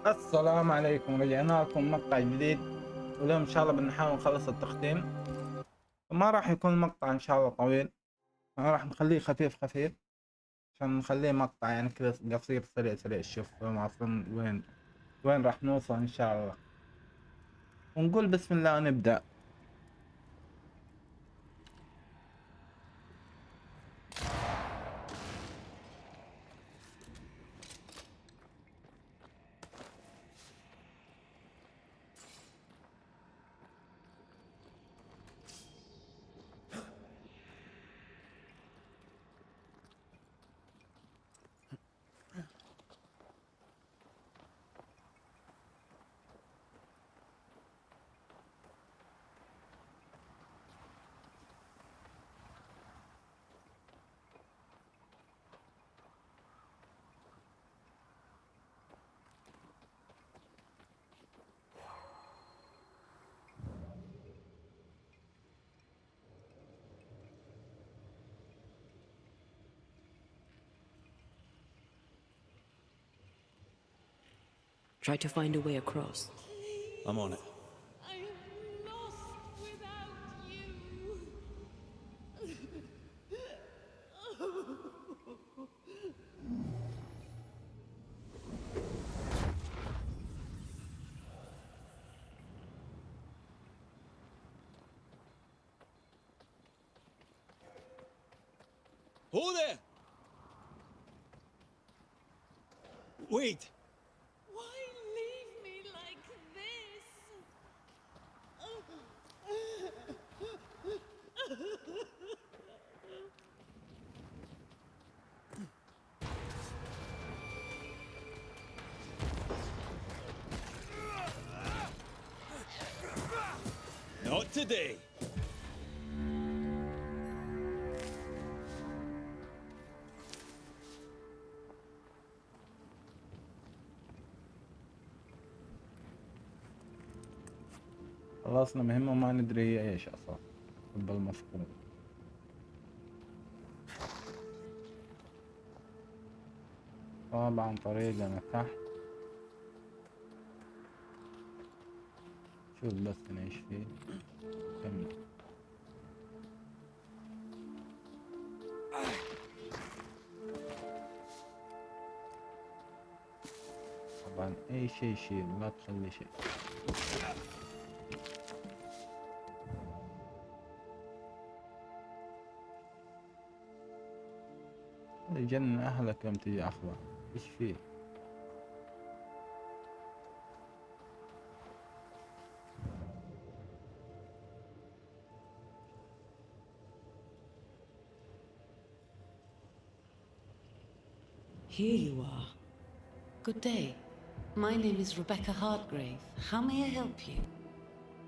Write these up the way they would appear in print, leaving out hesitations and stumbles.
السلام عليكم، رجعنا لكم مقطع جديد. واليوم ان شاء الله بنحاول نخلص التختيم. ما راح يكون المقطع ان شاء الله طويل، راح نخليه خفيف خفيف عشان نخليه مقطع يعني كذا قصير سريع سريع. شوف اصلا وين راح نوصل ان شاء الله، ونقول بسم الله ونبدأ. Try to find a way across. I'm on it. I am lost without you. Who there? Wait! Why leave me like this? Not today! خلصنا مهمة وما ندري هي ايش اصلا بالمفروض. طبعا طريقنا تحت. شوف بس هنا ايش فيه. كمل. طبعا اي شيء شيل، لا تخلي شيء. يجنن اهلك يوم تجي اخذه. ايش فيه؟ Here you are. Good day. My name is Rebecca Hartgrave. How may I help you?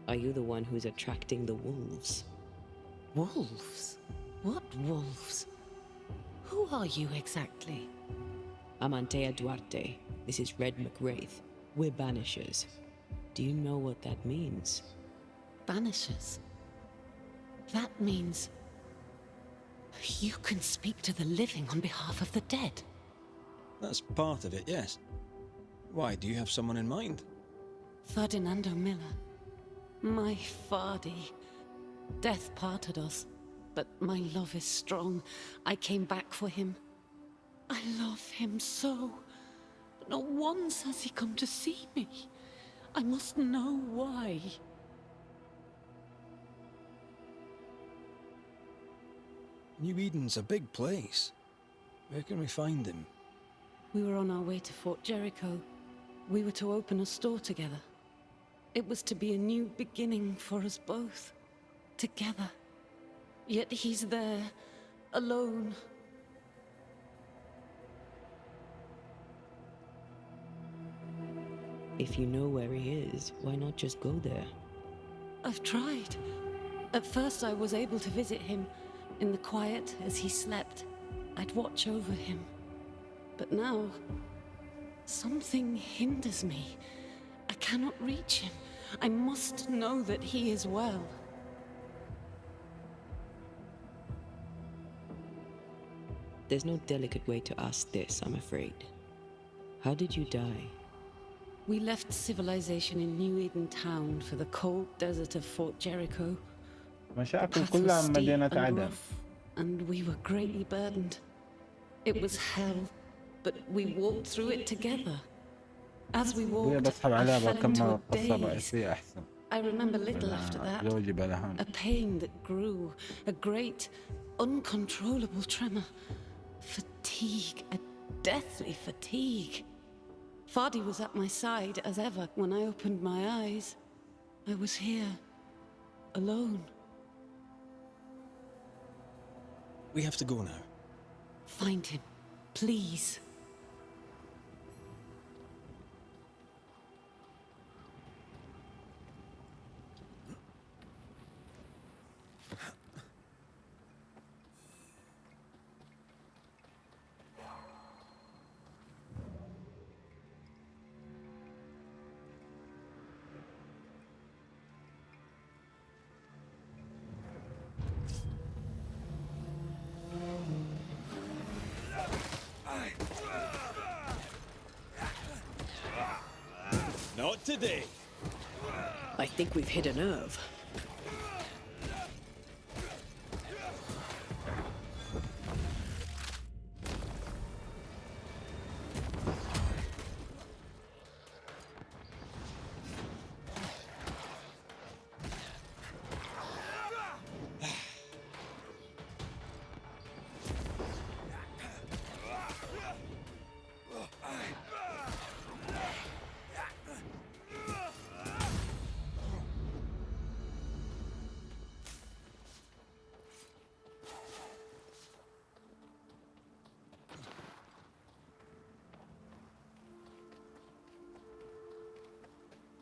Are you the one who's attracting the wolves? Wolves? What wolves? Who are you exactly? I'm Antea Duarte. This is Red McWraith. We're Banishers. Do you know what that means? Banishers? That means you can speak to the living on behalf of the dead. That's part of it, yes. Why, do you have someone in mind? Ferdinando Miller. My Fardy. Death parted us, but my love is strong. I came back for him. I love him so. But not once has he come to see me. I must know why. New Eden's a big place. Where can we find him? We were on our way to Fort Jericho. We were to open a store together. It was to be a new beginning for us both. Together. Yet he's there, alone. If you know where he is, why not just go there? I've tried. At first I was able to visit him in the quiet as he slept. I'd watch over him. But now, something hinders me. I cannot reach him. I must know that he is well. There's no delicate way to ask this, I'm afraid. How did you die? We left civilization in New Eden Town for the cold desert of Fort Jericho. The مشاكل path was كلها من steep مدينة and عدن. rough, and we were greatly burdened. It was hell, but we walked through it together. As we ابويا walked, بسحب I عليها fell into بكمل a القصة daze. الرئيسية أحسن. I remember little after that. زوجي بلا هم. A pain that grew, a great, uncontrollable tremor. Fatigue, a deathly fatigue. Fardy was at my side as ever. When I opened my eyes, I was here, alone. We have to go now. Find him, please. Not today. I think we've hit a nerve.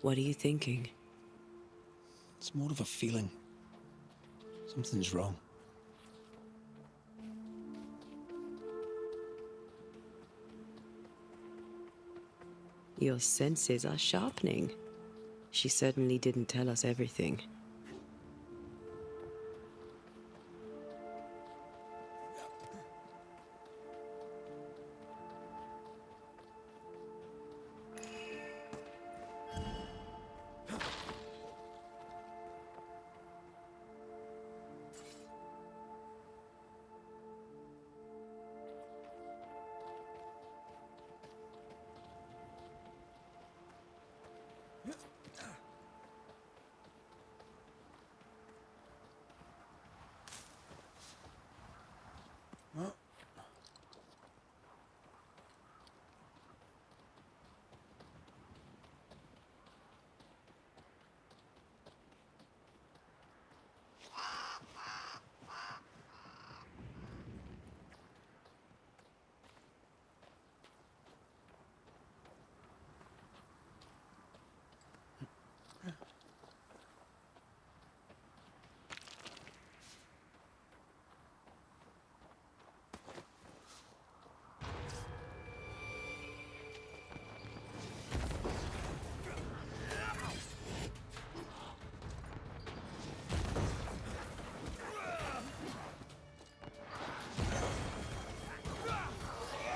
What are you thinking? It's more of a feeling. Something's wrong. Your senses are sharpening. She certainly didn't tell us everything.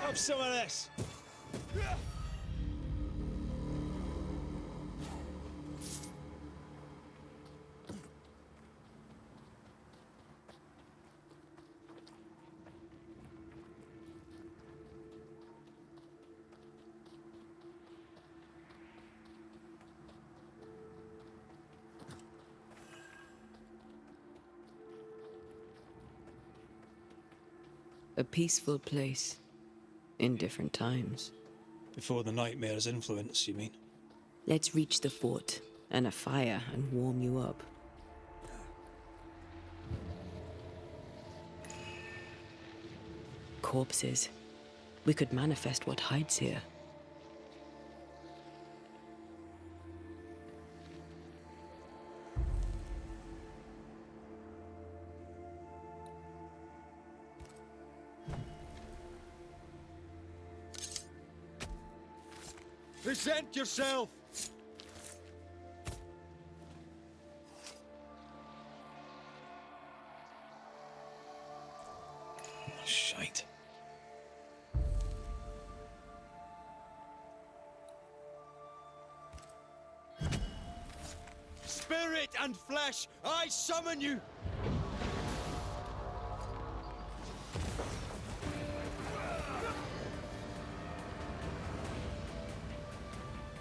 Have some of this. A peaceful place. In different times. Before the nightmare's influence, you mean? Let's reach the fort and a fire and warm you up. Corpses. We could manifest what hides here. Present yourself! Oh, shite. spirit and flesh, I summon you!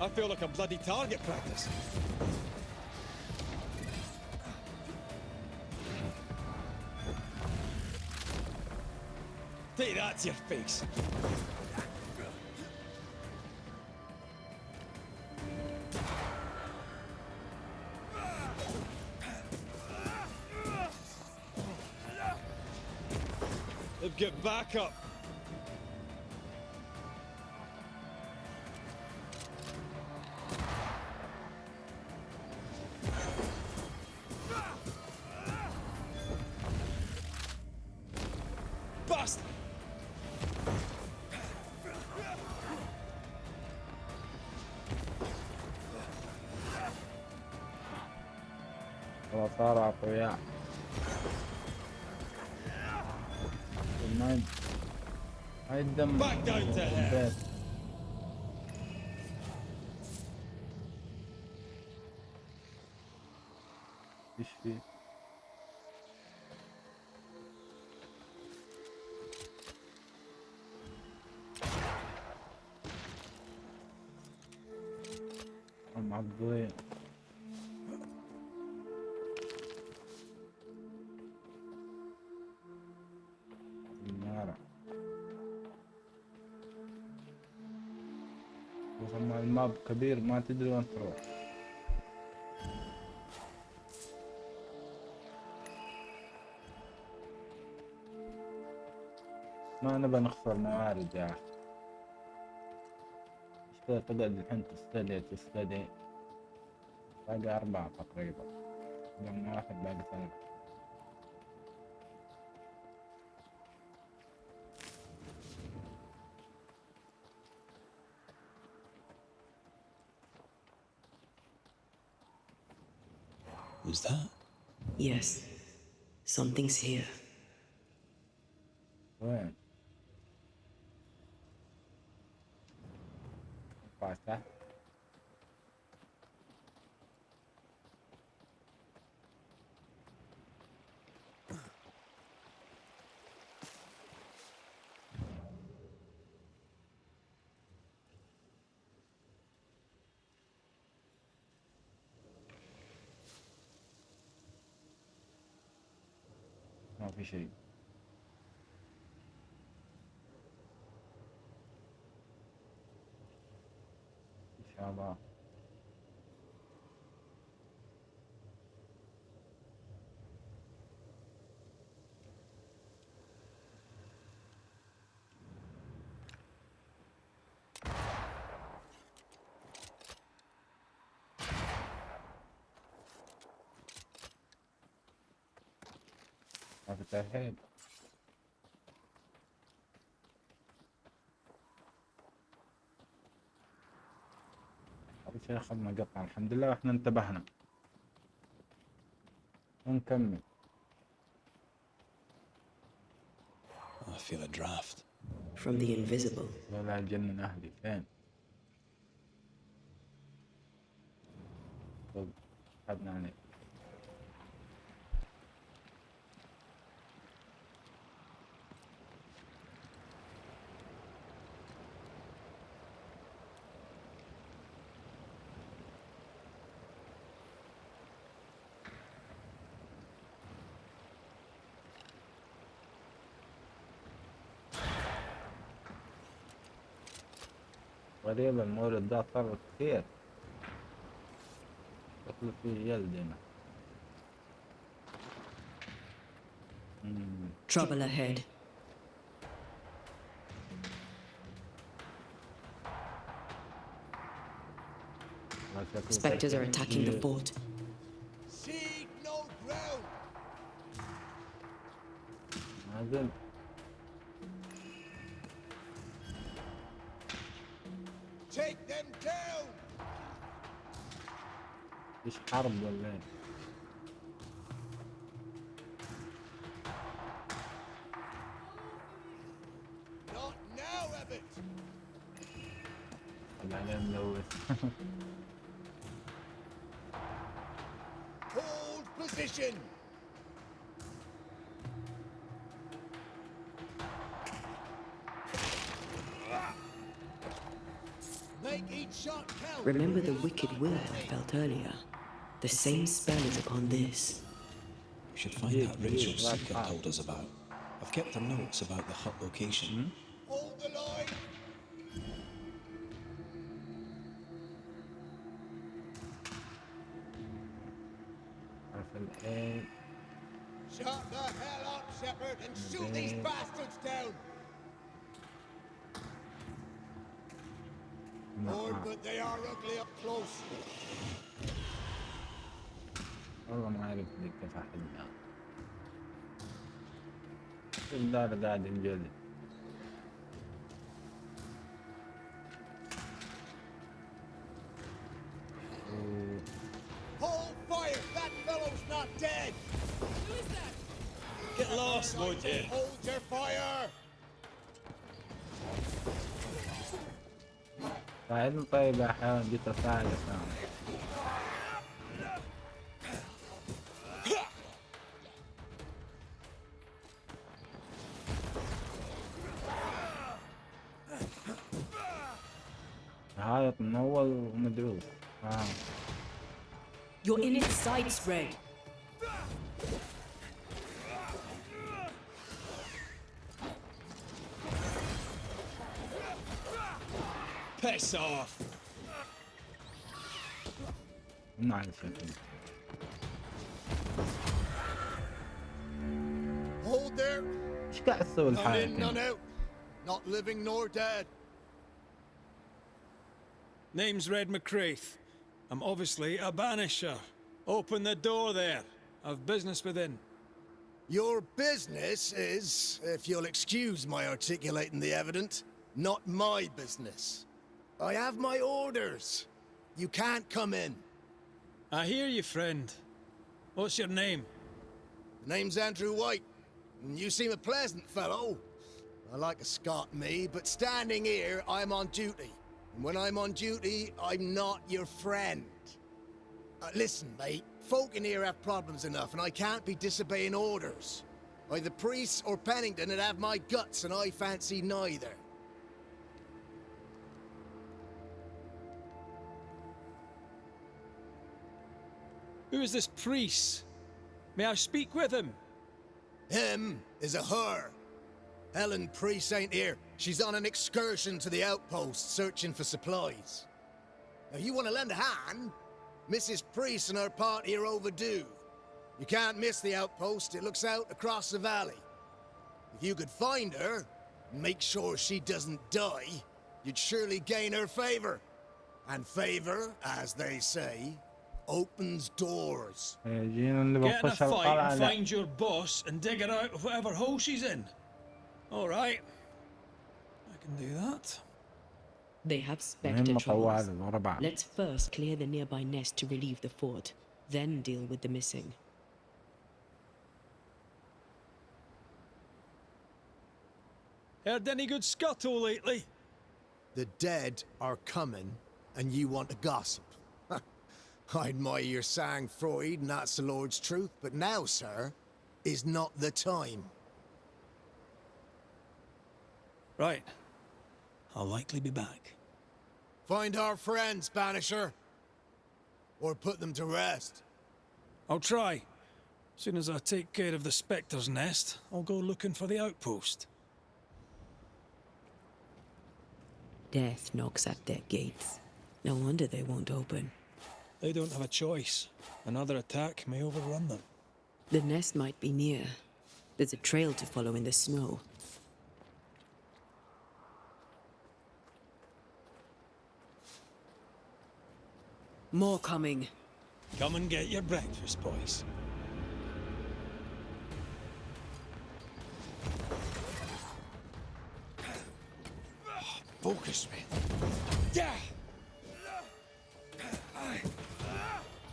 I feel like a bloody target practice. Take that to your face. They've got backup. Bust! والله صار أقوياء. ما يدم Back down to hell. البيت. ايش فيه؟ معضلين. النار وصلنا الماب كبير ما تدري وين تروح. ما نبى نخسر موارد يا اخي. ايش كذا تقعد الحين تستدي باقي 4 تقريبا. لما واحد باقي 3. Who's that? Yes, something's here. وين؟ اطلع تحت. ما في شيء. ان شاء الله. ما في ترحيب. أول شي أخذنا قطعة الحمد لله وإحنا انتبهنا ونكمل. I feel a draft. From the invisible. ولا جنن أهلي فين؟ طب أخذنا عليه. غريب المورد ده صار كثير. شكله فيه جلد هنا. Trouble ahead. Spectres are attacking the fort. Seed no ground! نازل. Take them down! ايش حرب ولا ايه؟ Not now, Abbott! طلع عليه ملوث. Hold position! Make each shot count! Remember the wicked will I felt earlier? The same spell is upon this. We should find that ritual Seeker told us about. I've kept the notes about the hut location. Hold the line! حرف ال Shut the hell up, Shepherd, and shoot these bastards down! Lord, but they are ugly up close. والله ما عرفت لي كيف احلها. الدار قاعد ينجلد. Hold fire! That fellow's not dead! Who is that? Get lost, won't you? Hold your fire! ساعدني طيب يا حيوان، جيت اساعدك انا. عايط من اول ومدعوس. You're in its sights, Red. Piss off! ما على شكل. Hold there! ايش قاعد تسوي None in, الحالة none كده؟ out! Not living nor dead! Name's Red McCraith. I'm obviously a banisher. Open the door there. I've business within. Your business is, if you'll excuse my articulating the evident, not my business. I have my orders. You can't come in. I hear you, friend. What's your name? The name's Andrew White, and you seem a pleasant fellow. I like a Scot, me, but standing here, I'm on duty. And when I'm on duty, I'm not your friend. Listen, mate, folk in here have problems enough, and I can't be disobeying orders. Either priests or Pennington would have my guts, and I fancy neither. Who is this priest? May I speak with him? Him is a her. Helen Priest ain't here. She's on an excursion to the outpost searching for supplies. Now, you want to lend a hand? Mrs. Priest and her party are overdue. You can't miss the outpost. It looks out across the valley. If you could find her, and make sure she doesn't die, you'd surely gain her favor. And favor, as they say, opens doors. جينا اللي Get in a بنخش fight القلعة and لا. find your boss and dig her out of whatever hole she's in. All right. I can do that. They have spectre مهمة trolls. طوال ورا بعض. Let's first clear the nearby nest to relieve the fort, then deal with the missing. Heard any good scuttle lately? The dead are coming, and you want to gossip. I admire your sang-froid, and that's the Lord's truth, but now, sir, is not the time. Right. I'll likely be back. Find our friends, Banisher. Or put them to rest. I'll try. Soon as I take care of the Spectre's nest, I'll go looking for the outpost. Death knocks at their gates. No wonder they won't open. They don't have a choice. Another attack may overrun them. The nest might be near. There's a trail to follow in the snow. More coming. Come and get your breakfast, boys. Focus, man. Yeah!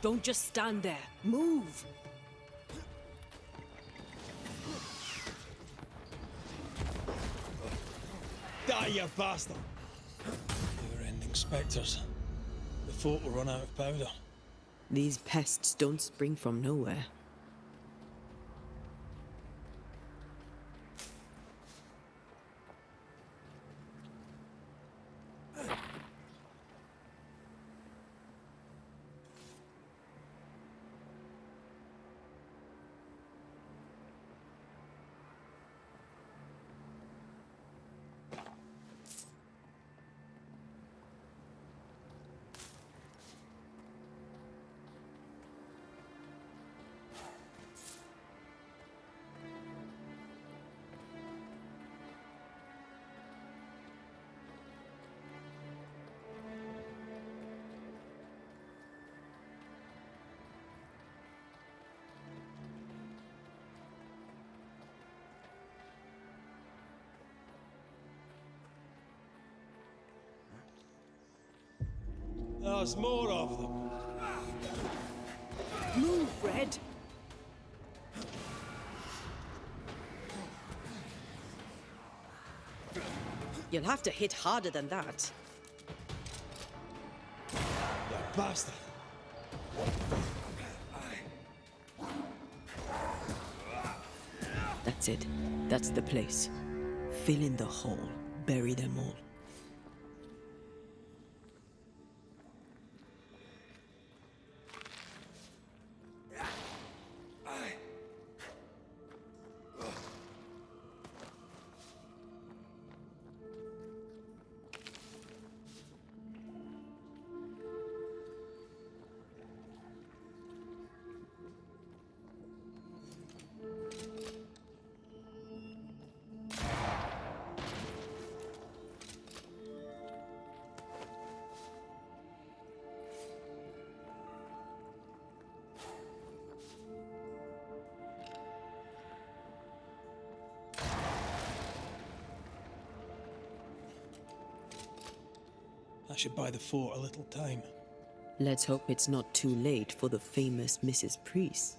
Don't just stand there. Move! Die, you bastard! Never-ending spectres. The fort will run out of powder. These pests don't spring from nowhere. There's more of them. Move, Red! You'll have to hit harder than that. You bastard. That's it. That's the place. Fill in the hole. Bury them all. I should buy the fort a little time. Let's hope it's not too late for the famous Mrs. Priest.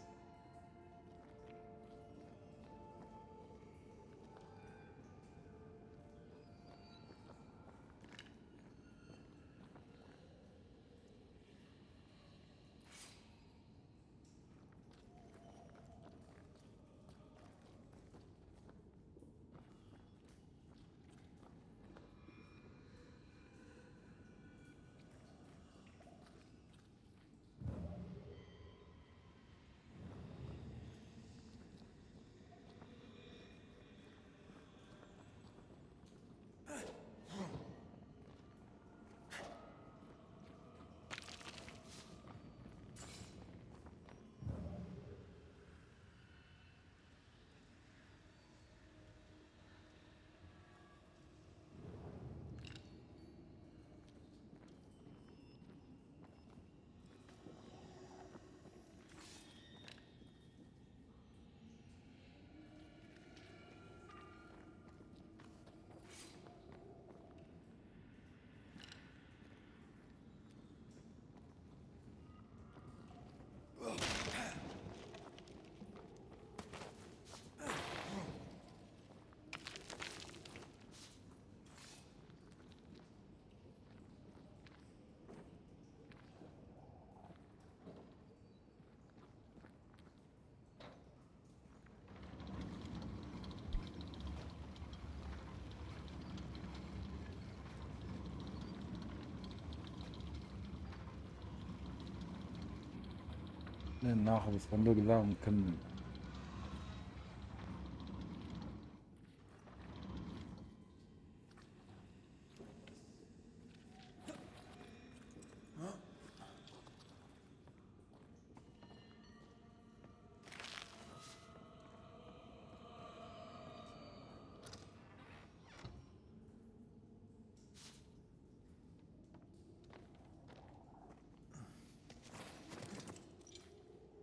لين ناخذ الصندوق ذا ونكمل.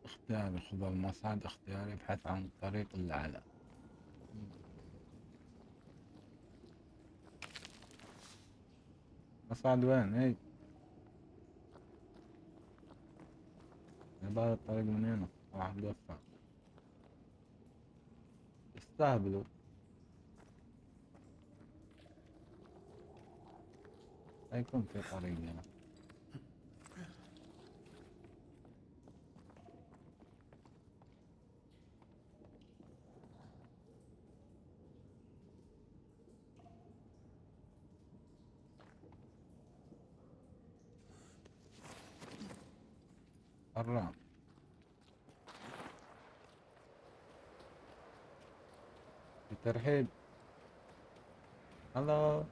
اختياري خذ المصعد، اختياري ابحث عن الطريق الأعلى. مصعد وين؟ اي يبقى الطريق من هنا راح نقفل. استهبلوا. هيكون في طريق هنا. الرام بترحيب. هلا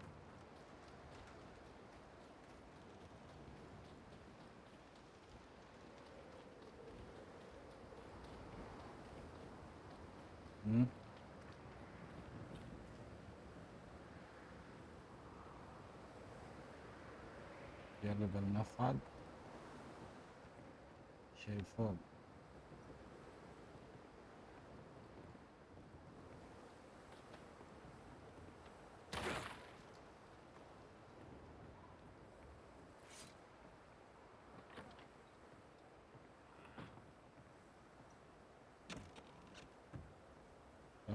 جرب المصعد. شيء فوق.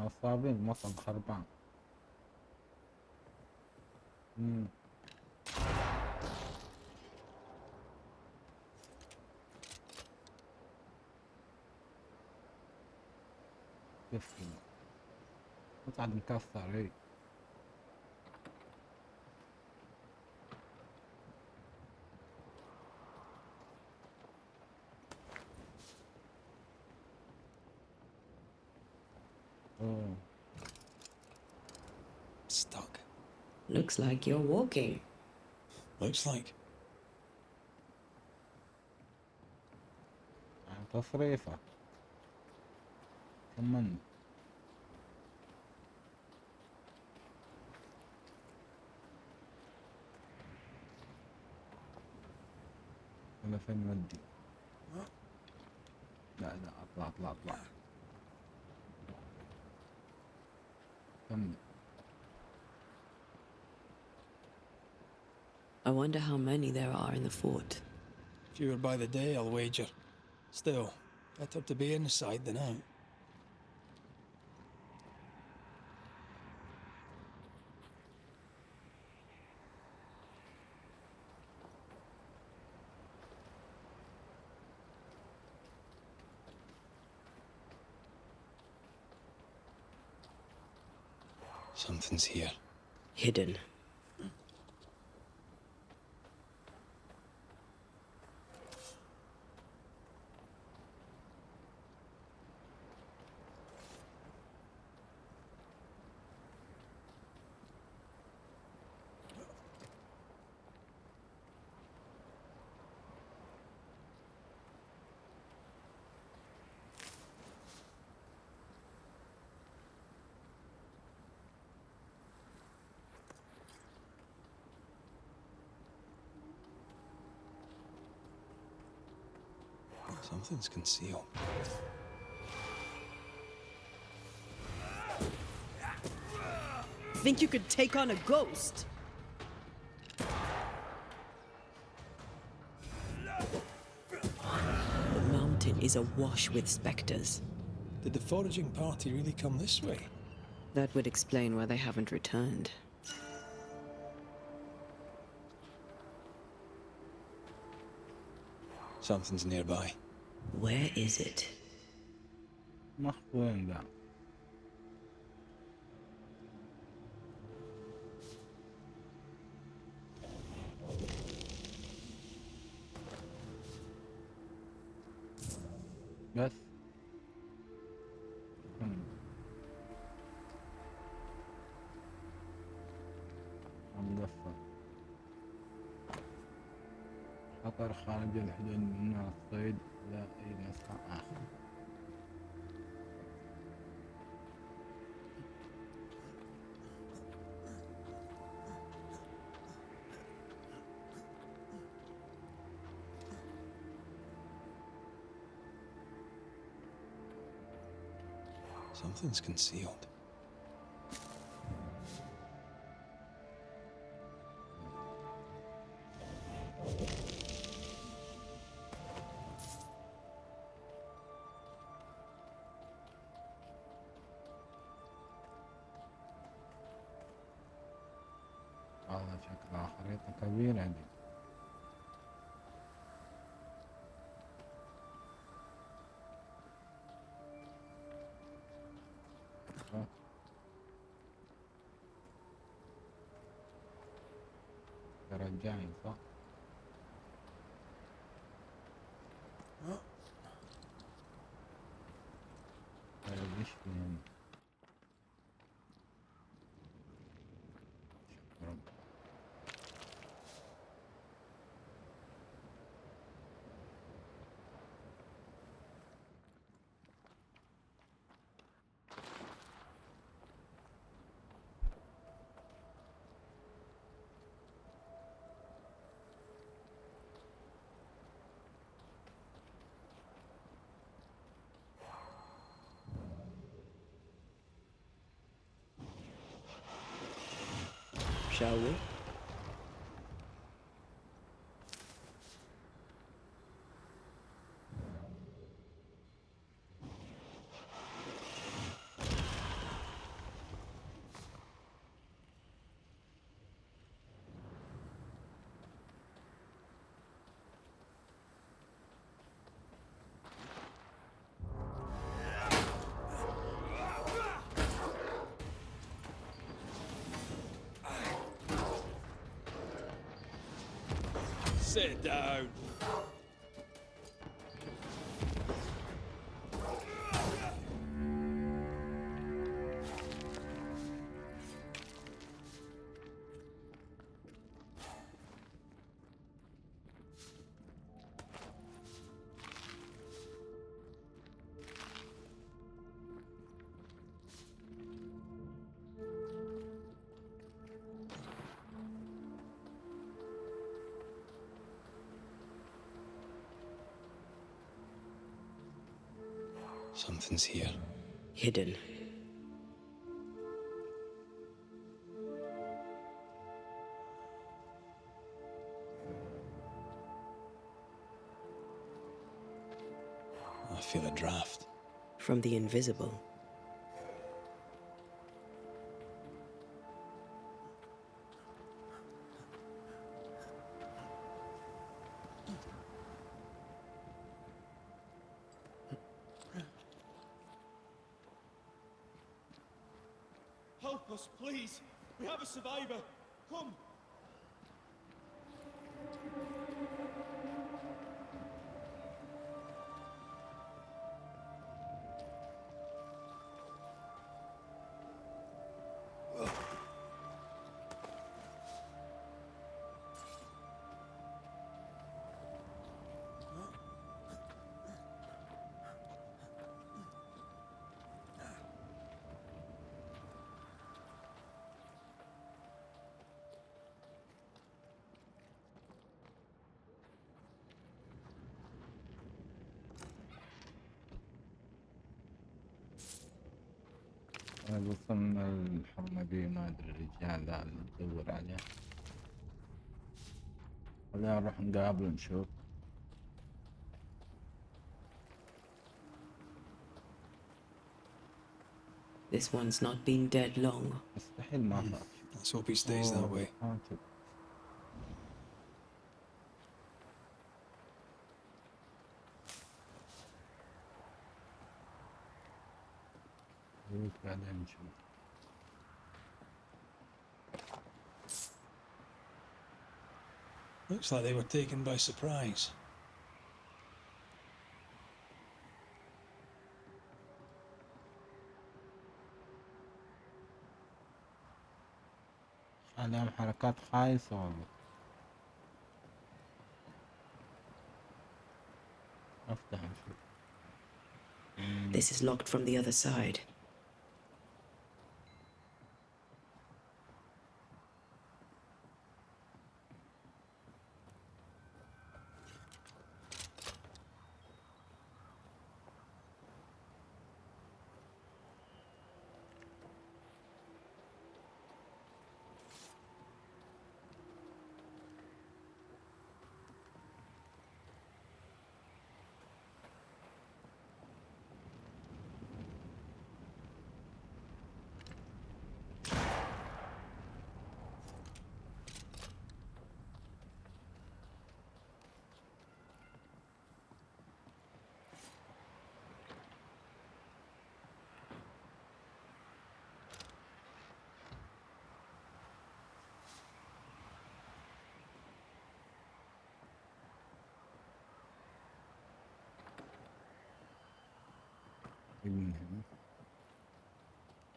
نصابين مصب خربان. كيف مصعد مكسر هي. اوه Stuck. Looks like you're walking. Looks like. تصريفة كمان. ولا فين ودي؟ لا اطلع كمل. I wonder how many there are in the fort. Fewer by the day, I'll wager. Still, better to be inside than out. Something's here. Hidden. Something's concealed. Think you could take on a ghost? The mountain is awash with specters. Did the foraging party really come this way? That would explain why they haven't returned. Something's nearby. Where is it? وين ذا؟ بس عم لفة خطر خارج الحدود من الصيد لا أي مسعى آخر. Something's concealed. والله شكلها خريطة كبيرة دي. رجعني صح؟ ايش في هنا؟ شكرا. Shall we? Sit down. Something's here. Hidden. I feel a draft. From the invisible. Help us, please. We have a survivor. Come. وصلنا الحرمة دي، ما أدري الرجال ذا اللي ندور عليه. خلينا نروح نقابله نشوف. This one's not been dead long. مستحيل ما فات. Let's hope he stays that way. حاتب. بعدين نشوف. Looks like they were taken by surprise. عليهم حركات خايسة والله. افتح نشوف. This is locked from the other side.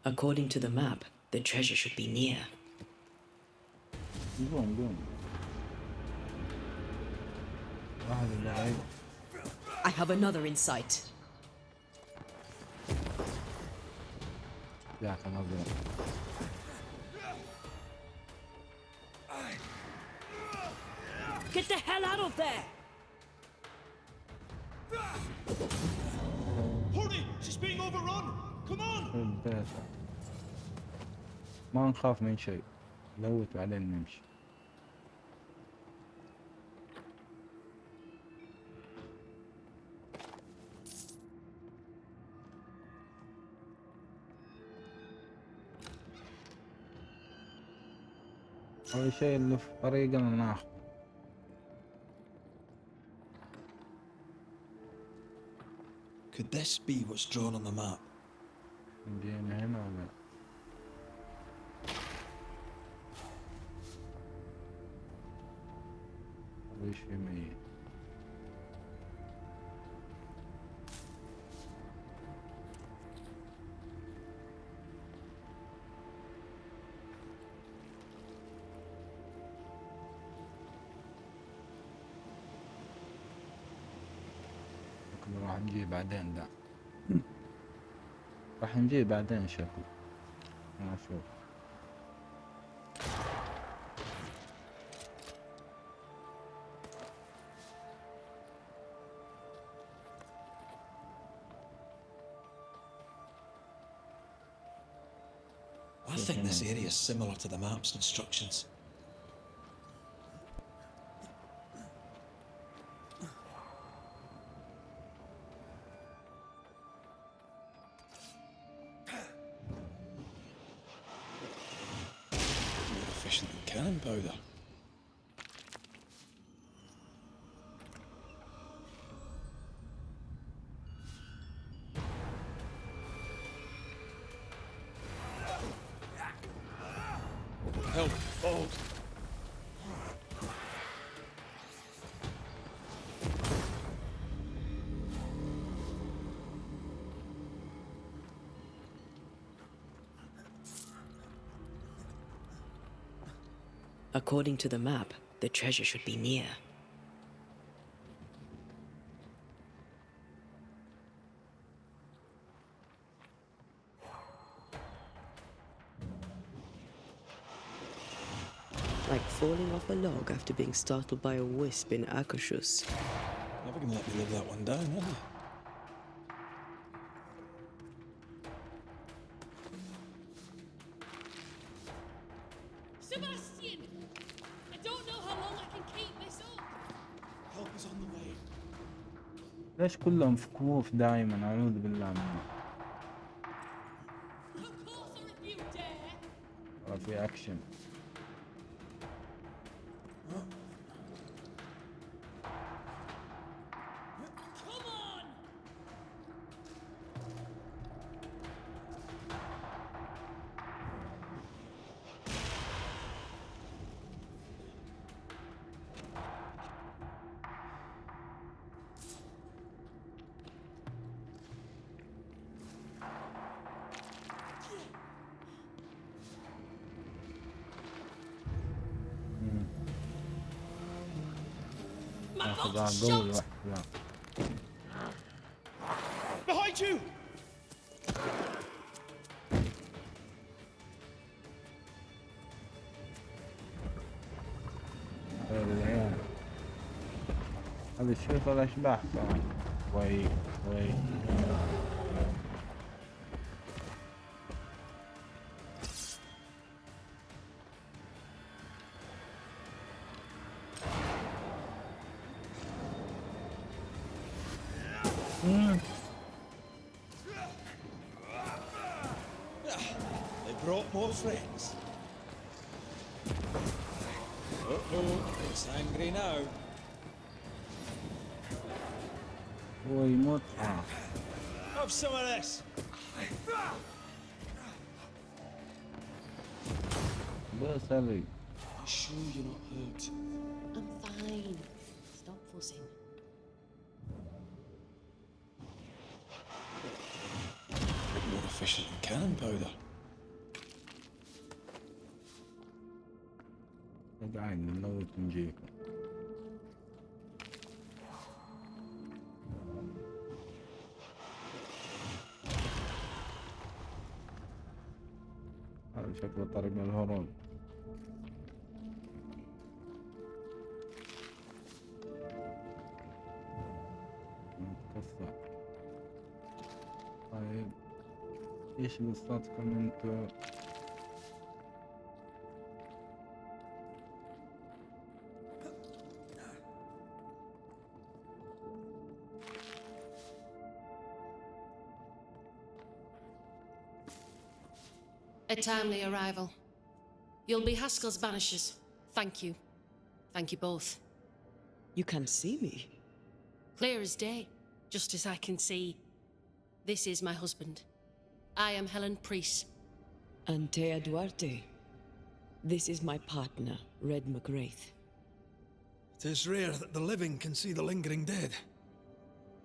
According to the map, the treasure should be near. قوم. واحد اللعيب. I have another in sight. ذاك الأبيض. Get the hell out of there! Hurry! She's being overrun! Come on! البيت. ما نخاف من شيء. لوت بعدين نمشي. أول شيء اللي في طريقنا ناخذ. Could this be what's drawn on the map? جينا هنا ولا؟ كل شيء ميت. شكله راح نجي بعدين ده. راح نجي بعدين شكله. ما اشوف. I think this area is similar to the map's instructions. More efficient than cannon powder. Help! Hold! According to the map, the treasure should be near. Like falling off a log after being startled by a wisp in Akashus. Never gonna let me live that one down, are you? Sebastian! I don't know how long I can keep this up. Help is on the way. ليش كلهم في كهوف دائما؟ اعوذ بالله منه. Come closer if you dare. في اكشن. Come on! My ناخذ bolt's قوي shot! واحد. Behind you! العيال هذا شوف الاشباح كمان. وي وي. They brought more friends. Uh-oh, it's angry now. هو يموت. Have some of this. بس هذي. You sure you're not hurt? I'm fine. Stop fussing. More efficient than cannon powder. قاعد نموت نجيكم. هذا شكله طريق الهروب. قصة. طيب ايش قصتكم انتو؟ A timely arrival. You'll be Haskell's Banishers. Thank you. Thank you both. You can see me. Clear as day, just as I can see. This is my husband. I am Helen Priest. Antea Duarte. This is my partner, Red McGrath. 'Tis rare that the living can see the lingering dead.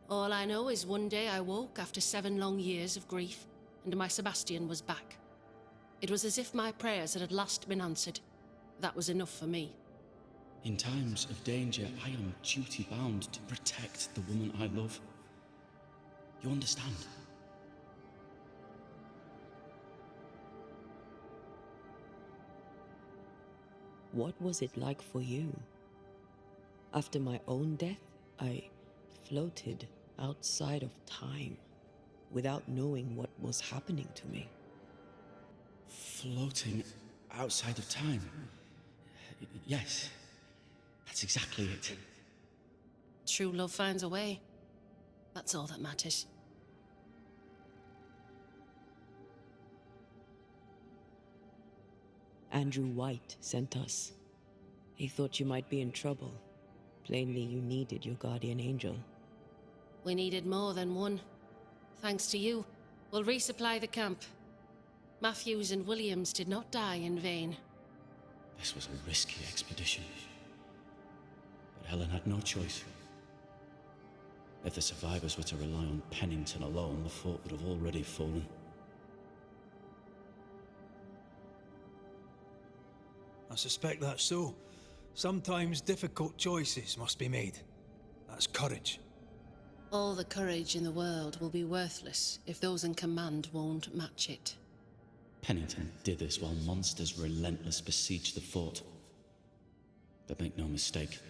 All I know is one day I woke after 7 long years of grief, and my Sebastian was back. It was as if my prayers had at last been answered. That was enough for me. In times of danger, I am duty-bound to protect the woman I love. You understand? What was it like for you? After my own death, I floated outside of time without knowing what was happening to me. Floating outside of time? Yes, that's exactly it. True love finds a way. That's all that matters. Andrew White sent us. He thought you might be in trouble. Plainly, you needed your guardian angel. We needed more than one. Thanks to you, we'll resupply the camp. Matthews and Williams did not die in vain. This was a risky expedition. But Helen had no choice. If the survivors were to rely on Pennington alone, the fort would have already fallen. I suspect that's so. Sometimes difficult choices must be made. That's courage. All the courage in the world will be worthless if those in command won't match it. Pennington did this while monsters relentless besieged the fort. But make no mistake,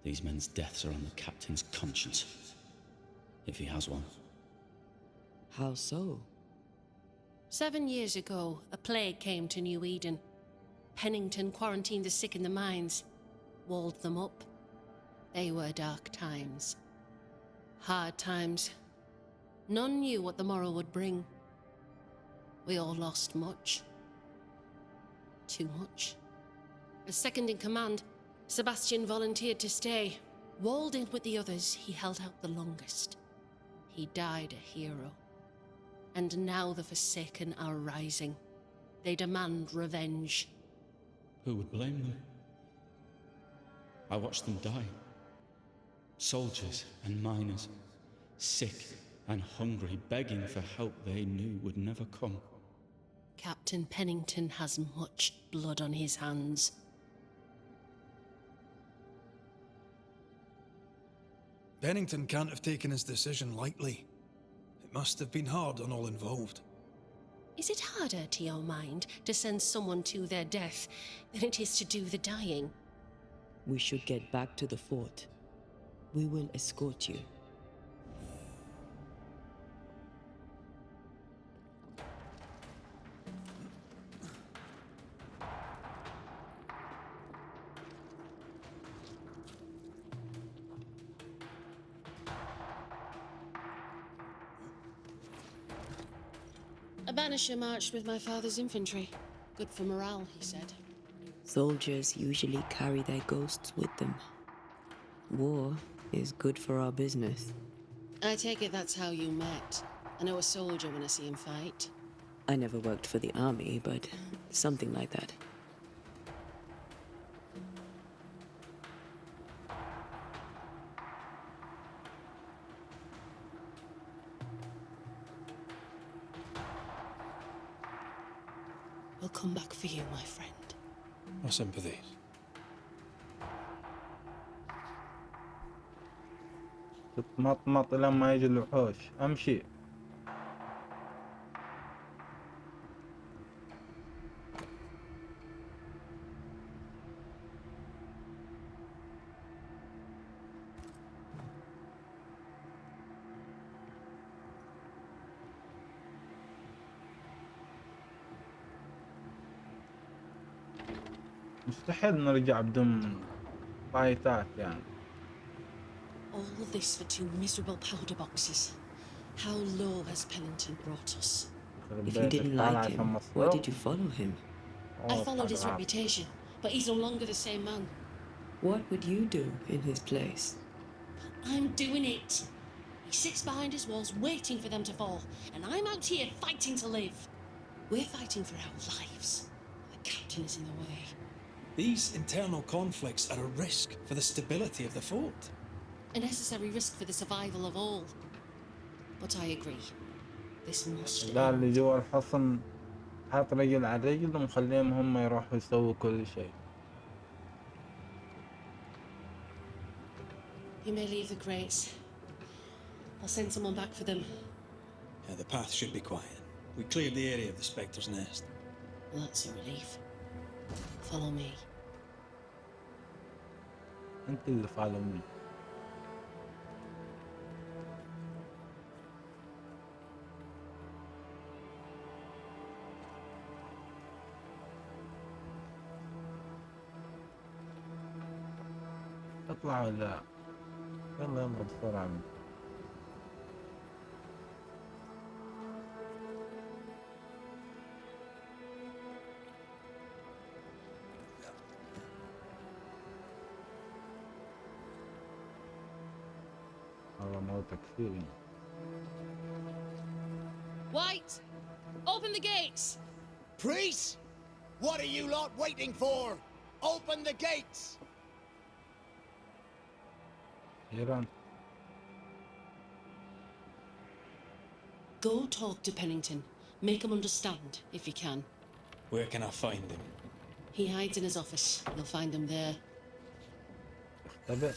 these men's deaths are on the captain's conscience. If he has one. How so? 7 years ago, a plague came to New Eden. Pennington quarantined the sick in the mines, walled them up. They were dark times. Hard times. None knew what the morrow would bring. We all lost much. Too much. As second in command, Sebastian volunteered to stay. Walled in with the others, he held out the longest. He died a hero. And now the Forsaken are rising. They demand revenge. Who would blame them? I watched them die. Soldiers and miners, sick and hungry, begging for help they knew would never come. Captain Pennington has much blood on his hands. Pennington can't have taken his decision lightly. It must have been hard on all involved. Is it harder, to your mind, to send someone to their death than it is to do the dying? We should get back to the fort. We will escort you. A Banisher marched with my father's infantry. Good for morale, he said. Soldiers usually carry their ghosts with them. War is good for our business. I take it that's how you met. I know a soldier when I see him fight. I never worked for the army, but something like that. We'll come back for you, my friend. My sympathies. تتمطمط لما يجي الوحوش. امشي. مستحيل نرجع بدون فايتات يعني. All this for 2 miserable powder boxes. How low has Pennington brought us? If you didn't like him, why did you follow him? I followed his reputation, but he's no longer the same man. What would you do in his place? I'm doing it. He sits behind his walls waiting for them to fall, and I'm out here fighting to live. We're fighting for our lives. The captain is in the way. These internal conflicts are a risk for the stability of the fort. A necessary risk for the survival of all. But I agree. This must لا اللي end. جوا الحصن حاط رجل على رجل ومخليهم هم يروحوا يسووا كل شيء. You may leave the crates. I'll send someone back for them. Yeah, the path should be quiet. We cleared the area of the Spectre's nest. That's a relief. Follow me. انت اللي فالوني. اطلع ولا يلا يلا بسرعة. والله موتك كثير. White! Open the gates! Priest! What are you lot waiting for? Open the gates! إيران. Go talk to Pennington. Make him understand, if you can. Where can I find him? He hides in his office. You'll find him there. اختبئ.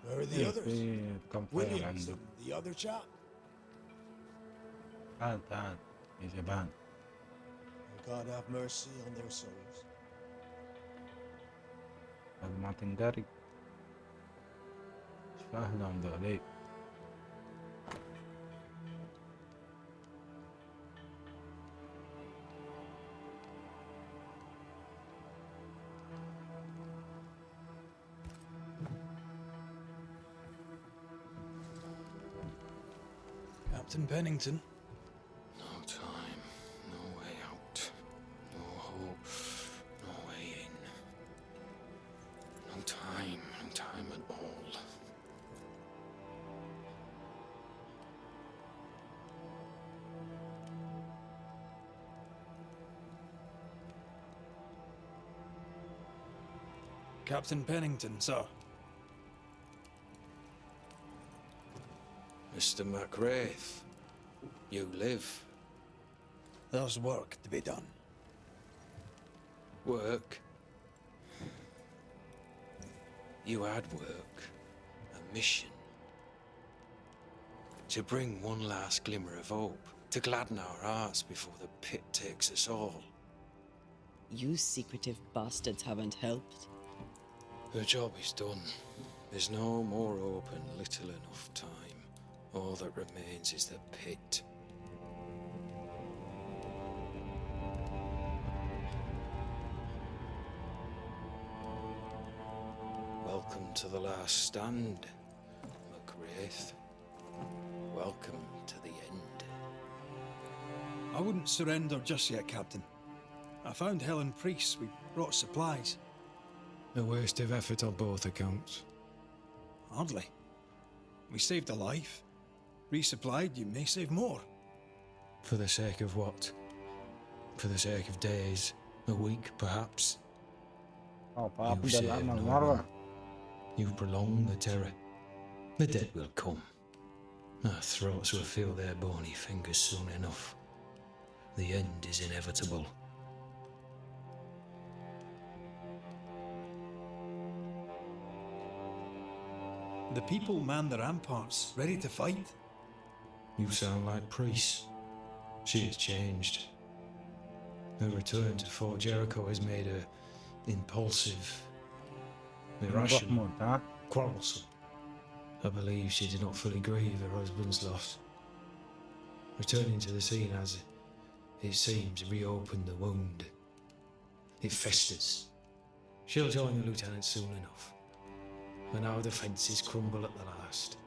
Where are the others? في كم طير Williams عنده. and the other chap? تعال تعال يا جبان. God have mercy on their souls. هذا ما تنقري. ايش فاهلهم ذولي. Captain Pennington? No time, no way out. No hope, no way in. No time at all. Captain Pennington, sir. Mr. McWraith, you live. There's work to be done. Work. You had work. A mission. To bring one last glimmer of hope. To gladden our hearts before the pit takes us all. You secretive bastards haven't helped. The job is done. There's no more hope and little enough time. All that remains is the pit. Welcome to the last stand, McWraith. Welcome to the end. I wouldn't surrender just yet, Captain. I found Helen Priest. We brought supplies. A waste of effort on both accounts. Hardly. We saved a life. Resupplied, you may save more. For the sake of what? For the sake of days, a week perhaps? You saved no one. You've prolonged the terror. The dead will come. Our throats will feel their bony fingers soon enough. The end is inevitable. The people man the ramparts, ready to fight. You sound like Priest. She has changed. Her return to Fort Jericho has made her impulsive, irrational, محمود ها. quarrelsome. I believe she did not fully grieve her husband's loss. Returning to the scene has, it seems, reopened the wound. It festers. She'll join the lieutenant soon enough. When our defences crumble at the last,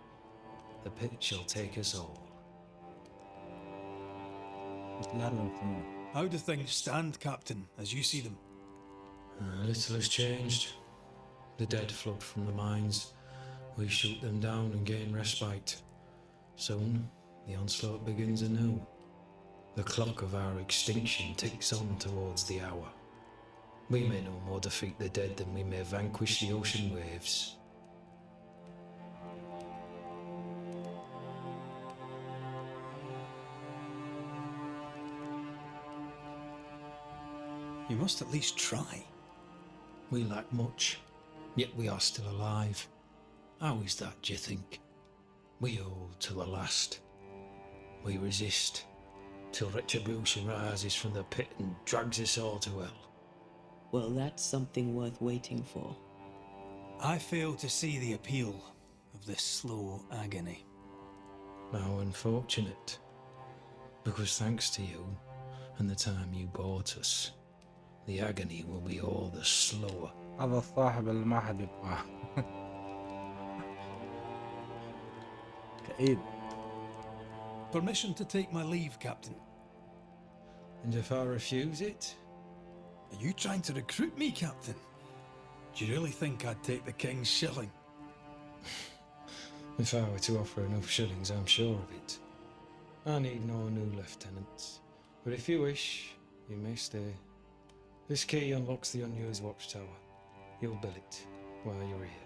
the pit shall take us all. يتلعلم فينا. How do things stand, Captain, as you see them? Little has changed. The dead flood from the mines. We shoot them down and gain respite. Soon, the onslaught begins anew. The clock of our extinction ticks on towards the hour. We may no more defeat the dead than we may vanquish the ocean waves. You must at least try. We lack much, yet we are still alive. How is that, do you think? We hold to the last. We resist, till retribution rises from the pit and drags us all to hell. Well, that's something worth waiting for. I fail to see the appeal of this slow agony. How unfortunate. Because thanks to you, and the time you bought us, the agony will be all the slower. هذا الصاحب اللي ما حد يبغاه. كئيب. Permission to take my leave, Captain. And if I refuse it? Are you trying to recruit me, Captain? Do you really think I'd take the King's shilling? If I were to offer enough shillings, I'm sure of it. I need no new lieutenants. But if you wish, you may stay. This key unlocks the unused watchtower. You'll bill it while you're here.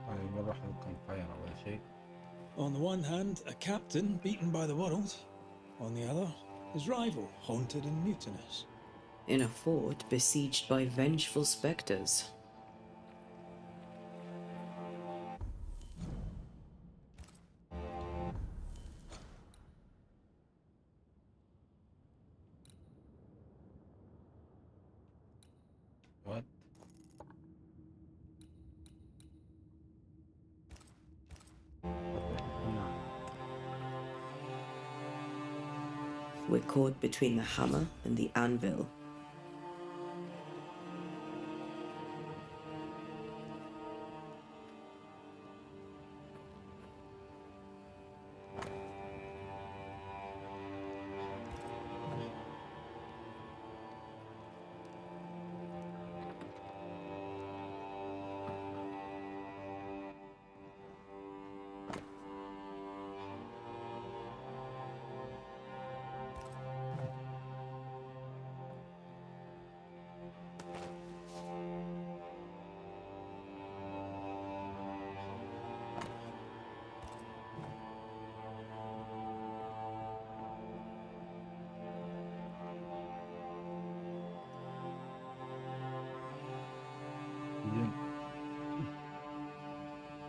طيب نروح للكامباير أول شيء. On the one hand, a captain beaten by the world. On the other, his rival, haunted and mutinous. In a fort besieged by vengeful spectres. What? We're caught between the hammer and the anvil.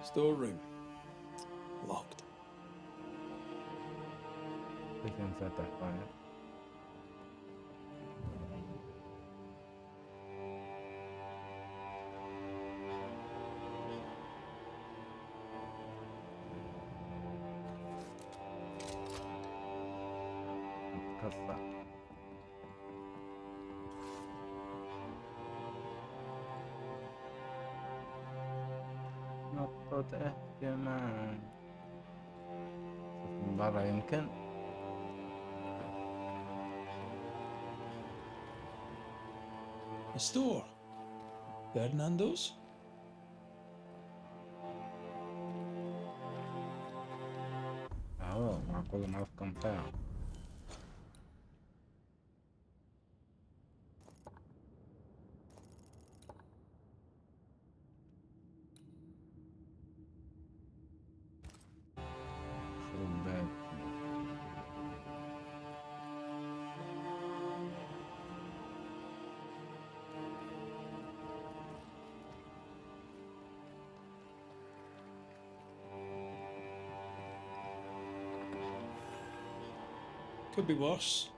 Storeroom. Locked. ليش انفتح طيب؟ اتكسر. نقطة اهتمام. من برا يمكن. A store. Fernando's? معقولة ما في كامباير. شربات. Could be worse.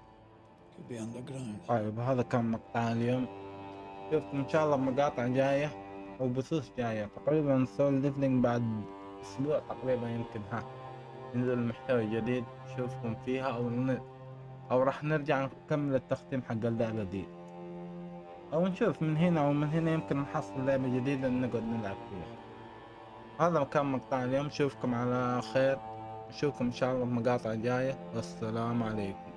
Could be underground. طيب هذا كان مقطع اليوم. شوفكم ان شاء الله بمقاطع جاية او بثوث جاية. تقريبا نسوي ليفلينج بعد اسبوع تقريبا يمكن ينزل محتوى جديد نشوفكم فيها او راح نرجع نكمل التختيم حق اللعبة دي او نشوف من هنا او من هنا يمكن نحصل لعبة جديدة نقعد نلعب فيها. هذا كان مقطع اليوم. نشوفكم على خير. نشوفكم ان شاء الله بمقاطع جاية. والسلام عليكم.